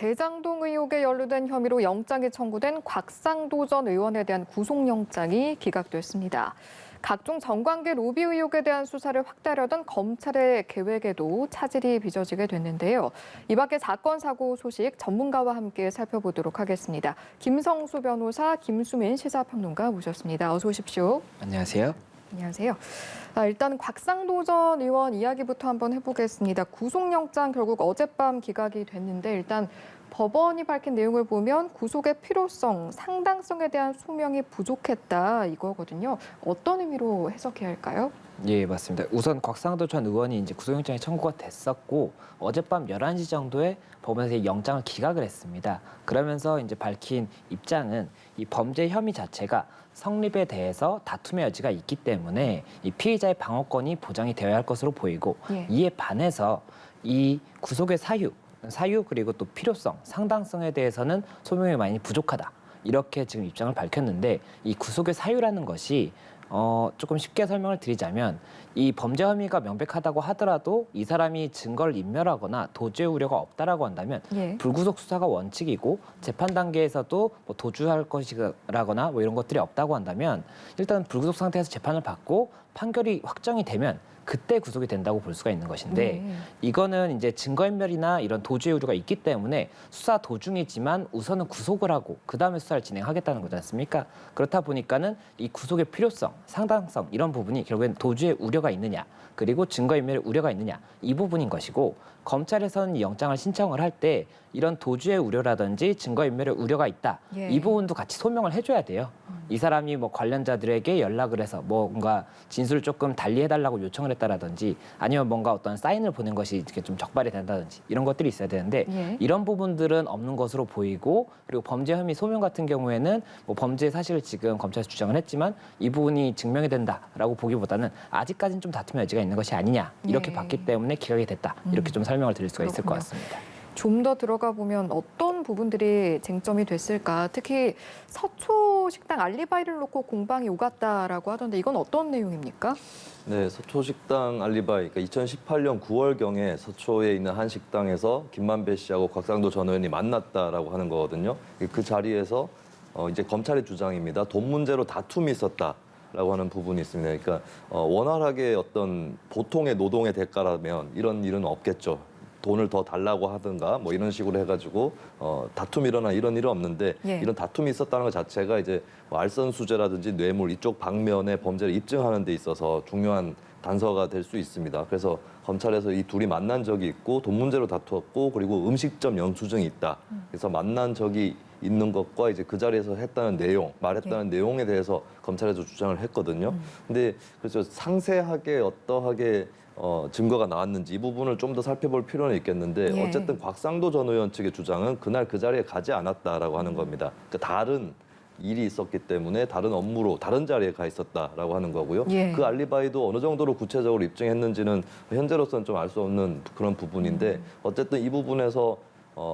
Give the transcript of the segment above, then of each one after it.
대장동 의혹에 연루된 혐의로 영장이 청구된 곽상도 전 의원에 대한 구속영장이 기각됐습니다. 각종 정관계 로비 의혹에 대한 수사를 확대하려던 검찰의 계획에도 차질이 빚어지게 됐는데요. 이 밖에 사건 사고 소식 전문가와 함께 살펴보도록 하겠습니다. 김성수 변호사, 김수민 시사평론가 모셨습니다. 어서 오십시오. 안녕하세요. 안녕하세요. 일단 곽상도 전 의원 이야기부터 한번 해보겠습니다. 구속영장 결국 어젯밤 기각이 됐는데 일단 법원이 밝힌 내용을 보면 구속의 필요성, 상당성에 대한 소명이 부족했다 이거거든요. 어떤 의미로 해석해야 할까요? 예, 맞습니다. 우선 곽상도 전 의원이 이제 구속영장이 청구가 됐었고 어젯밤 11시 정도에 법원에서 영장을 기각을 했습니다. 그러면서 이제 밝힌 입장은 이 범죄 혐의 자체가 성립에 대해서 다툼의 여지가 있기 때문에 이 피의자의 방어권이 보장이 되어야 할 것으로 보이고 이에 반해서 이 구속의 사유 그리고 또 필요성, 상당성에 대해서는 소명이 많이 부족하다. 이렇게 지금 입장을 밝혔는데 이 구속의 사유라는 것이 조금 쉽게 설명을 드리자면 이 범죄 혐의가 명백하다고 하더라도 이 사람이 증거를 인멸하거나 도주의 우려가 없다라고 한다면 불구속 수사가 원칙이고 재판 단계에서도 뭐 도주할 것이라거나 뭐 이런 것들이 없다고 한다면 일단 불구속 상태에서 재판을 받고 판결이 확정이 되면 그때 구속이 된다고 볼 수가 있는 것인데 이거는 이제 증거인멸이나 이런 도주의 우려가 있기 때문에 수사 도중이지만 우선은 구속을 하고 그다음에 수사를 진행하겠다는 거지 않습니까? 그렇다 보니까는 이 구속의 필요성, 상당성 이런 부분이 결국엔 도주의 우려가 있느냐 그리고 증거인멸의 우려가 있느냐 이 부분인 것이고 검찰에서는 이 영장을 신청을 할 때 이런 도주의 우려라든지 증거인멸의 우려가 있다. 이 부분도 같이 소명을 해줘야 돼요. 이 사람이 뭐 관련자들에게 연락을 해서 뭔가 진술을 조금 달리 해달라고 요청을 했다라든지 아니면 뭔가 어떤 사인을 보낸 것이 이렇게 좀 적발이 된다든지 이런 것들이 있어야 되는데 이런 부분들은 없는 것으로 보이고 그리고 범죄 혐의 소명 같은 경우에는 뭐 범죄 사실을 지금 검찰에서 주장을 했지만 이 부분이 증명이 된다라고 보기보다는 아직까지는 좀 다툼의 여지가 있는 것이 아니냐 이렇게 봤기 때문에 기각이 됐다 이렇게 좀 설명을 드릴 수가 있을 것 같습니다. 좀 더 들어가 보면 어떤 부분들이 쟁점이 됐을까? 특히 서초 식당 알리바이를 놓고 공방이 오갔다라고 하던데 이건 어떤 내용입니까? 네, 서초 식당 알리바이. 그러니까 2018년 9월경에 서초에 있는 한 식당에서 김만배 씨하고 곽상도 전 의원이 만났다라고 하는 거거든요. 그 자리에서 이제 검찰의 주장입니다. 돈 문제로 다툼이 있었다라고 하는 부분이 있습니다. 그러니까 원활하게 어떤 보통의 노동의 대가라면 이런 일은 없겠죠. 돈을 더 달라고 하든가 뭐 이런 식으로 해가지고 다툼이 일어나 이런 일은 없는데 이런 다툼이 있었다는 것 자체가 이제 뭐 알선수재라든지 뇌물 이쪽 방면의 범죄를 입증하는 데 있어서 중요한 단서가 될 수 있습니다. 그래서 검찰에서 이 둘이 만난 적이 있고 돈 문제로 다투었고 그리고 음식점 영수증이 있다. 그래서 만난 적이 있는 것과 이제 그 자리에서 했다는 내용, 말했다는 내용에 대해서 검찰에서 주장을 했거든요. 근데 그래서 상세하게 어떠하게 증거가 나왔는지 이 부분을 좀 더 살펴볼 필요는 있겠는데 어쨌든 곽상도 전 의원 측의 주장은 그날 그 자리에 가지 않았다라고 하는 겁니다. 그러니까 다른 일이 있었기 때문에 다른 업무로 다른 자리에 가 있었다라고 하는 거고요. 그 알리바이도 어느 정도로 구체적으로 입증했는지는 현재로서는 좀 알 수 없는 그런 부분인데 어쨌든 이 부분에서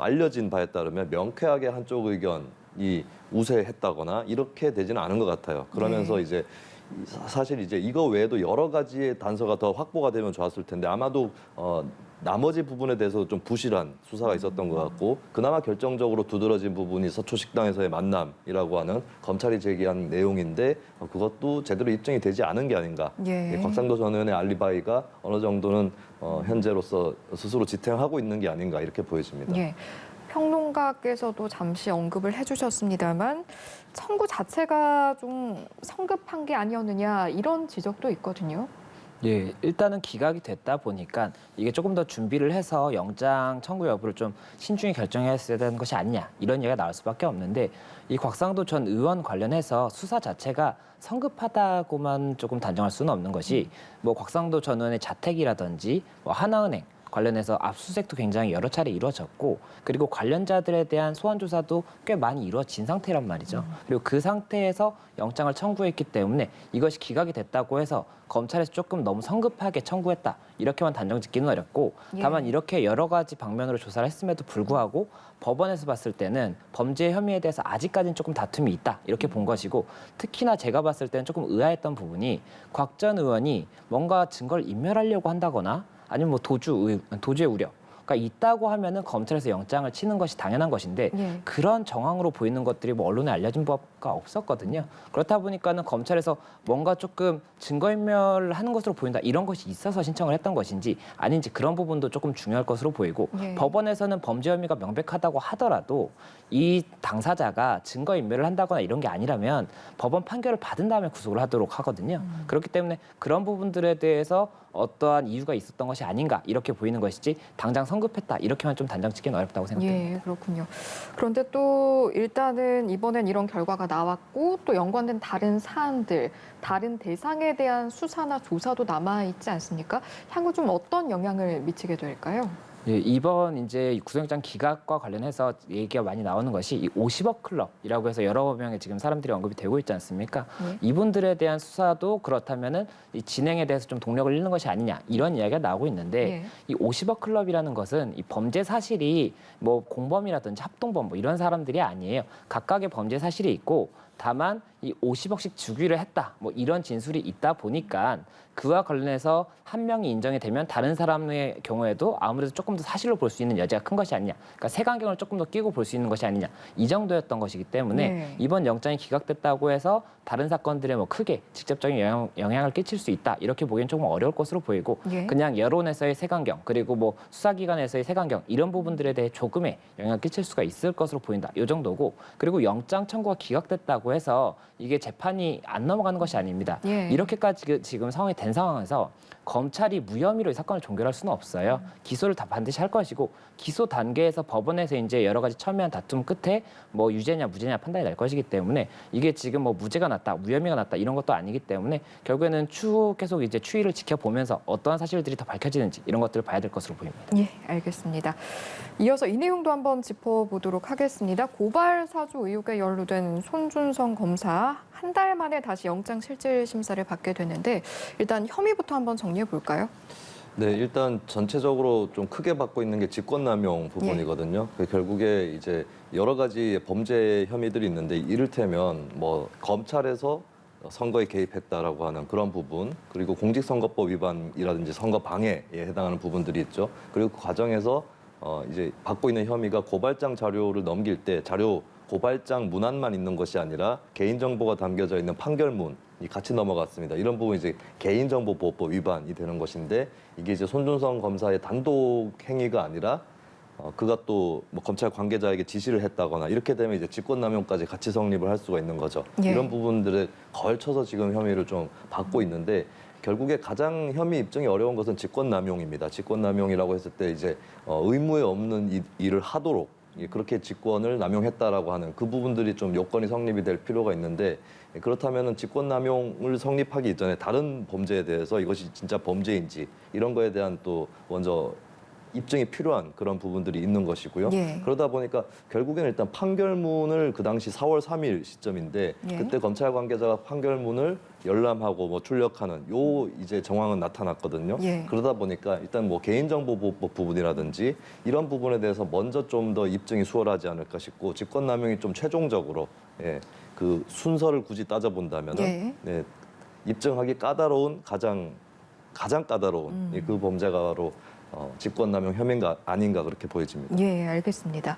알려진 바에 따르면 명쾌하게 한쪽 의견이 우세했다거나 이렇게 되지는 않은 것 같아요. 그러면서 이제 사실 이제 이거 외에도 여러 가지의 단서가 더 확보가 되면 좋았을 텐데 아마도 나머지 부분에 대해서 좀 부실한 수사가 있었던 것 같고 그나마 결정적으로 두드러진 부분이 서초 식당에서의 만남이라고 하는 검찰이 제기한 내용인데 그것도 제대로 입증이 되지 않은 게 아닌가. 곽상도 전 의원의 알리바이가 어느 정도는 현재로서 스스로 지탱하고 있는 게 아닌가 이렇게 보여집니다. 평론가께서도 잠시 언급을 해주셨습니다만 청구 자체가 좀 성급한 게 아니었느냐 이런 지적도 있거든요. 예, 일단은 기각이 됐다 보니까 이게 조금 더 준비를 해서 영장 청구 여부를 좀 신중히 결정했어야 되는 것이 아니냐 이런 얘기가 나올 수밖에 없는데 이 곽상도 전 의원 관련해서 수사 자체가 성급하다고만 조금 단정할 수는 없는 것이 뭐 곽상도 전 의원의 자택이라든지 뭐 하나은행 관련해서 압수수색도 굉장히 여러 차례 이루어졌고 그리고 관련자들에 대한 소환 조사도 꽤 많이 이루어진 상태란 말이죠. 그리고 그 상태에서 영장을 청구했기 때문에 이것이 기각이 됐다고 해서 검찰에서 조금 너무 성급하게 청구했다 이렇게만 단정 짓기는 어렵고 다만 이렇게 여러 가지 방면으로 조사를 했음에도 불구하고 법원에서 봤을 때는 범죄 혐의에 대해서 아직까지는 조금 다툼이 있다 이렇게 본 것이고 특히나 제가 봤을 때는 조금 의아했던 부분이 곽 전 의원이 뭔가 증거를 인멸하려고 한다거나 아니면 뭐 도주의 우려 그러니까 있다고 하면은 검찰에서 영장을 치는 것이 당연한 것인데 예. 그런 정황으로 보이는 것들이 뭐 언론에 알려진 바가 없었거든요. 그렇다 보니까는 검찰에서 뭔가 조금 증거인멸을 하는 것으로 보인다 이런 것이 있어서 신청을 했던 것인지 아닌지 그런 부분도 조금 중요할 것으로 보이고 예. 법원에서는 범죄 혐의가 명백하다고 하더라도 이 당사자가 증거인멸을 한다거나 이런 게 아니라면 법원 판결을 받은 다음에 구속을 하도록 하거든요. 그렇기 때문에 그런 부분들에 대해서 어떠한 이유가 있었던 것이 아닌가 이렇게 보이는 것이지 당장 성급했다 이렇게만 좀 단정짓기는 어렵다고 생각됩니다. 예, 그렇군요. 그런데 또 일단은 이번엔 이런 결과가 나왔고 또 연관된 다른 사안들, 다른 대상에 대한 수사나 조사도 남아 있지 않습니까? 향후 좀 어떤 영향을 미치게 될까요? 예, 이번 이제 구속영장 기각과 관련해서 얘기가 많이 나오는 것이 이 50억 클럽이라고 해서 여러 명의 지금 사람들이 언급이 되고 있지 않습니까? 네. 이분들에 대한 수사도 그렇다면은 이 진행에 대해서 좀 동력을 잃는 것이 아니냐 이런 이야기가 나오고 있는데 예. 이 50억 클럽이라는 것은 이 범죄 사실이 뭐 공범이라든지 합동범 뭐 이런 사람들이 아니에요. 각각의 범죄 사실이 있고 다만 이 50억씩 주기로 했다. 뭐 이런 진술이 있다 보니까 그와 관련해서 한 명이 인정이 되면 다른 사람의 경우에도 아무래도 조금 더 사실로 볼 수 있는 여지가 큰 것이 아니냐. 그러니까 색안경을 조금 더 끼고 볼 수 있는 것이 아니냐. 이 정도였던 것이기 때문에 네. 이번 영장이 기각됐다고 해서 다른 사건들에 뭐 크게 직접적인 영향을 끼칠 수 있다. 이렇게 보기엔 조금 어려울 것으로 보이고 예. 그냥 여론에서의 색안경 그리고 뭐 수사기관에서의 색안경 이런 부분들에 대해 조금의 영향을 끼칠 수가 있을 것으로 보인다. 이 정도고 그리고 영장 청구가 기각됐다고 해서 이게 재판이 안 넘어가는 것이 아닙니다. 예. 이렇게까지 지금 상황이 된 상황에서 검찰이 무혐의로 이 사건을 종결할 수는 없어요. 기소를 다 반드시 할 것이고 기소 단계에서 법원에서 이제 여러 가지 첨예한 다툼 끝에 뭐 유죄냐 무죄냐 판단이 날 것이기 때문에 이게 지금 뭐 무죄가 났다, 무혐의가 났다 이런 것도 아니기 때문에 결국에는 계속 이제 추이를 지켜보면서 어떠한 사실들이 더 밝혀지는지 이런 것들을 봐야 될 것으로 보입니다. 예, 알겠습니다. 이어서 이 내용도 한번 짚어보도록 하겠습니다. 고발 사주 의혹에 연루된 손준성 검사 한 달 만에 다시 영장 실질 심사를 받게 되는데 일단 혐의부터 한번 정리해 볼까요? 네, 일단 전체적으로 좀 크게 받고 있는 게 직권남용 부분이거든요. 결국에 이제 여러 가지 범죄 혐의들이 있는데 이를테면 뭐 검찰에서 선거에 개입했다라고 하는 그런 부분, 그리고 공직선거법 위반이라든지 선거 방해에 해당하는 부분들이 있죠. 그리고 그 과정에서 이제 받고 있는 혐의가 고발장 자료를 넘길 때 고발장 문안만 있는 것이 아니라 개인정보가 담겨져 있는 판결문이 같이 넘어갔습니다. 이런 부분이 이제 개인정보보호법 위반이 되는 것인데 이게 이제 손준성 검사의 단독 행위가 아니라 그가 또 뭐 검찰 관계자에게 지시를 했다거나 이렇게 되면 이제 직권남용까지 같이 성립을 할 수가 있는 거죠. 예. 이런 부분들에 걸쳐서 지금 혐의를 좀 받고 있는데 결국에 가장 혐의 입증이 어려운 것은 직권남용입니다. 직권남용이라고 했을 때 이제 의무에 없는 일을 하도록 그렇게 직권을 남용했다라고 하는 그 부분들이 좀 요건이 성립이 될 필요가 있는데 그렇다면은 직권남용을 성립하기 이전에 다른 범죄에 대해서 이것이 진짜 범죄인지 이런 거에 대한 또 먼저 입증이 필요한 그런 부분들이 있는 것이고요. 예. 그러다 보니까 결국에는 일단 판결문을 그 당시 4월 3일 시점인데 예. 그때 검찰 관계자가 판결문을 열람하고 뭐 출력하는 요 이제 정황은 나타났거든요. 예. 그러다 보니까 일단 뭐 개인정보보호법 부분이라든지 이런 부분에 대해서 먼저 좀 더 입증이 수월하지 않을까 싶고 직권남용이 좀 최종적으로 그 순서를 굳이 따져본다면은 예. 입증하기 까다로운 가장 까다로운 그 범죄가로 직권남용 혐의가 아닌가 그렇게 보여집니다. 예, 알겠습니다.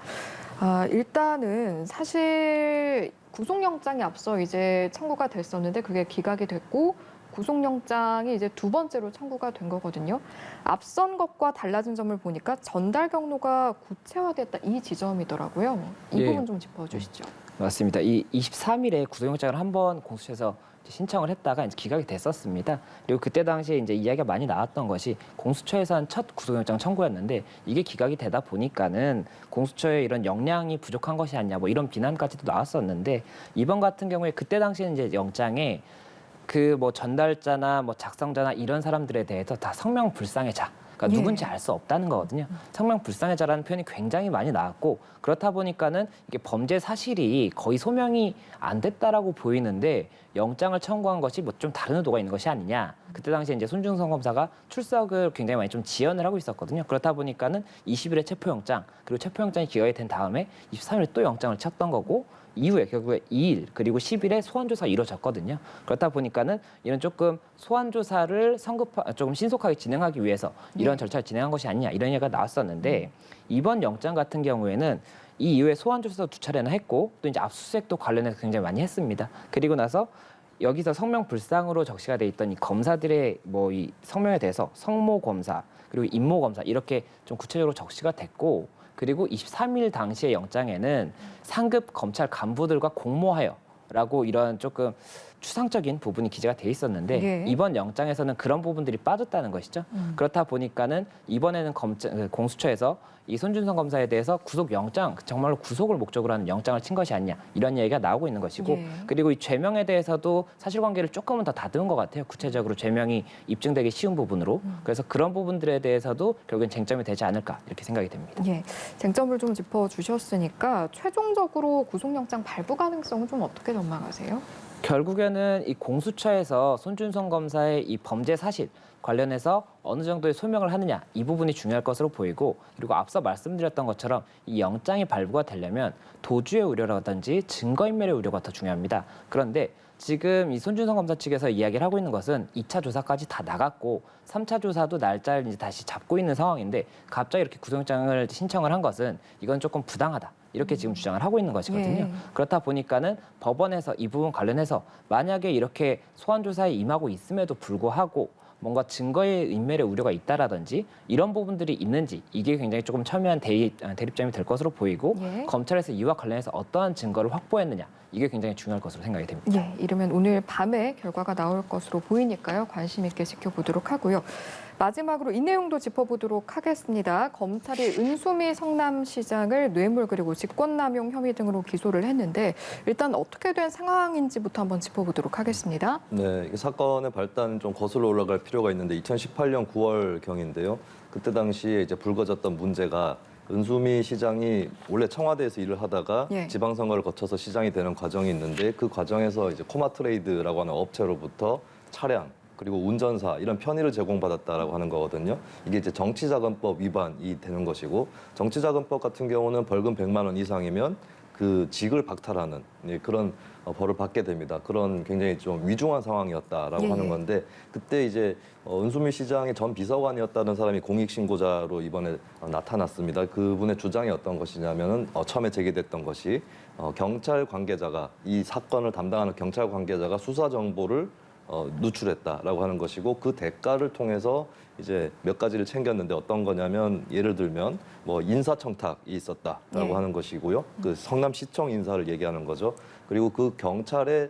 일단은 사실 구속영장이 앞서 이제 청구가 됐었는데 그게 기각이 됐고 구속영장이 이제 두 번째로 청구가 된 거거든요. 앞선 것과 달라진 점을 보니까 전달 경로가 구체화됐다 이 지점이더라고요. 이 예. 부분 좀 짚어주시죠. 맞습니다. 이 23일에 구속영장을 한번 공수처에서 신청을 했다가 이제 기각이 됐었습니다. 그리고 그때 당시에 이제 이야기가 많이 나왔던 것이 공수처에서 한 첫 구속영장 청구였는데 이게 기각이 되다 보니까는 공수처의 이런 역량이 부족한 것이 아니냐 뭐 이런 비난까지도 나왔었는데 이번 같은 경우에 그때 당시에는 이제 영장에 그 뭐 전달자나 뭐 작성자나 이런 사람들에 대해서 다 성명불상의자 그러니까 예. 누군지 알 수 없다는 거거든요. 성명불상의자라는 표현이 굉장히 많이 나왔고 그렇다 보니까는 이게 범죄 사실이 거의 소명이 안 됐다라고 보이는데 영장을 청구한 것이 뭐 좀 다른 의도가 있는 것이 아니냐. 그때 당시에 이제 손준성 검사가 출석을 굉장히 많이 좀 지연을 하고 있었거든요. 그렇다 보니까는 20일에 체포영장 그리고 체포영장이 기각이 된 다음에 23일에 또 영장을 쳤던 거고 이후에 결국에 2일 그리고 10일에 소환 조사가 이루어졌거든요. 그렇다 보니까는 이런 조금 소환 조사를 조금 신속하게 진행하기 위해서 이런 절차를 진행한 것이 아니냐 이런 얘기가 나왔었는데 이번 영장 같은 경우에는 이 이후에 소환 조사도 2차례나 했고 또 이제 압수수색도 관련해서 굉장히 많이 했습니다. 그리고 나서 여기서 성명 불상으로 적시가 돼 있던 이 검사들의 뭐 이 성명에 대해서 성모 검사 그리고 임모 검사 이렇게 좀 구체적으로 적시가 됐고 그리고 23일 당시의 영장에는 상급 검찰 간부들과 공모하여라고 이런 조금 추상적인 부분이 기재가 돼 있었는데 예. 이번 영장에서는 그런 부분들이 빠졌다는 것이죠. 그렇다 보니까는 이번에는 공수처에서 이 손준성 검사에 대해서 구속영장, 정말로 구속을 목적으로 하는 영장을 친 것이 아니냐 이런 얘기가 나오고 있는 것이고 예. 그리고 이 죄명에 대해서도 사실관계를 조금은 더 다듬은 것 같아요. 구체적으로 죄명이 입증되기 쉬운 부분으로. 그래서 그런 부분들에 대해서도 결국엔 쟁점이 되지 않을까 이렇게 생각이 됩니다. 예, 쟁점을 좀 짚어주셨으니까 최종적으로 구속영장 발부 가능성은 좀 어떻게 전망하세요? 결국에는 이 공수처에서 손준성 검사의 이 범죄 사실 관련해서 어느 정도의 소명을 하느냐 이 부분이 중요할 것으로 보이고 그리고 앞서 말씀드렸던 것처럼 이 영장이 발부가 되려면 도주의 우려라든지 증거인멸의 우려가 더 중요합니다. 그런데 지금 이 손준성 검사 측에서 이야기를 하고 있는 것은 2차 조사까지 다 나갔고 3차 조사도 날짜를 이제 다시 잡고 있는 상황인데 갑자기 이렇게 구속영장을 신청을 한 것은 이건 조금 부당하다. 이렇게 지금 주장을 하고 있는 것이거든요. 예. 그렇다 보니까는 법원에서 이 부분 관련해서 만약에 이렇게 소환 조사에 임하고 있음에도 불구하고 뭔가 증거의 인멸의 우려가 있다라든지 이런 부분들이 있는지 이게 굉장히 조금 첨예한 대립점이 될 것으로 보이고 예. 검찰에서 이와 관련해서 어떠한 증거를 확보했느냐 이게 굉장히 중요할 것으로 생각이 됩니다. 예, 이르면 오늘 밤에 결과가 나올 것으로 보이니까요. 관심 있게 지켜보도록 하고요. 마지막으로 이 내용도 짚어보도록 하겠습니다. 검찰이 은수미 성남시장을 뇌물 그리고 직권남용 혐의 등으로 기소를 했는데 일단 어떻게 된 상황인지부터 한번 짚어보도록 하겠습니다. 네, 이 사건의 발단은 좀 거슬러 올라갈 필요가 있는데 2018년 9월경인데요. 그때 당시에 이제 불거졌던 문제가 은수미 시장이 원래 청와대에서 일을 하다가 예. 지방선거를 거쳐서 시장이 되는 과정이 있는데 그 과정에서 이제 코마트레이드라고 하는 업체로부터 차량 그리고 운전사 이런 편의를 제공받았다라고 하는 거거든요. 이게 이제 정치자금법 위반이 되는 것이고 정치자금법 같은 경우는 벌금 100만 원 이상이면 그 직을 박탈하는 그런 벌을 받게 됩니다. 그런 굉장히 좀 위중한 상황이었다라고 예, 하는 예. 건데 그때 이제 은수미 시장의 전 비서관이었다는 사람이 공익신고자로 이번에 나타났습니다. 그분의 주장이 어떤 것이냐면은 처음에 제기됐던 것이 경찰 관계자가 이 사건을 담당하는 경찰 관계자가 수사 정보를 누출했다라고 하는 것이고 그 대가를 통해서 이제 몇 가지를 챙겼는데 어떤 거냐면 예를 들면 뭐 인사청탁이 있었다라고 네. 하는 것이고요. 그 성남시청 인사를 얘기하는 거죠. 그리고 그 경찰의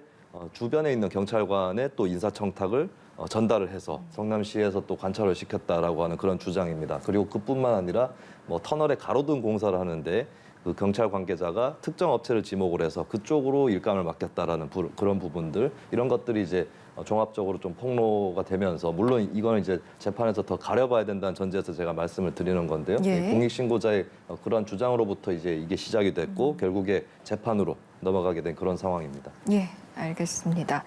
주변에 있는 경찰관의 또 인사청탁을 전달을 해서 성남시에서 또 관찰을 시켰다라고 하는 그런 주장입니다. 그리고 그뿐만 아니라 뭐 터널에 가로등 공사를 하는데 그 경찰 관계자가 특정 업체를 지목을 해서 그쪽으로 일감을 맡겼다라는 그런 부분들 이런 것들이 이제 종합적으로 좀 폭로가 되면서 물론 이거는 이제 재판에서 더 가려봐야 된다는 전제에서 제가 말씀을 드리는 건데요. 예. 공익신고자의 그런 주장으로부터 이제 이게 시작이 됐고 결국에 재판으로 넘어가게 된 그런 상황입니다. 예, 알겠습니다.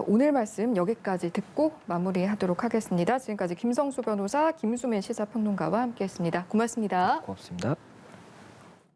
오늘 말씀 여기까지 듣고 마무리하도록 하겠습니다. 지금까지 김성수 변호사, 김수민 시사평론가와 함께했습니다. 고맙습니다. 고맙습니다.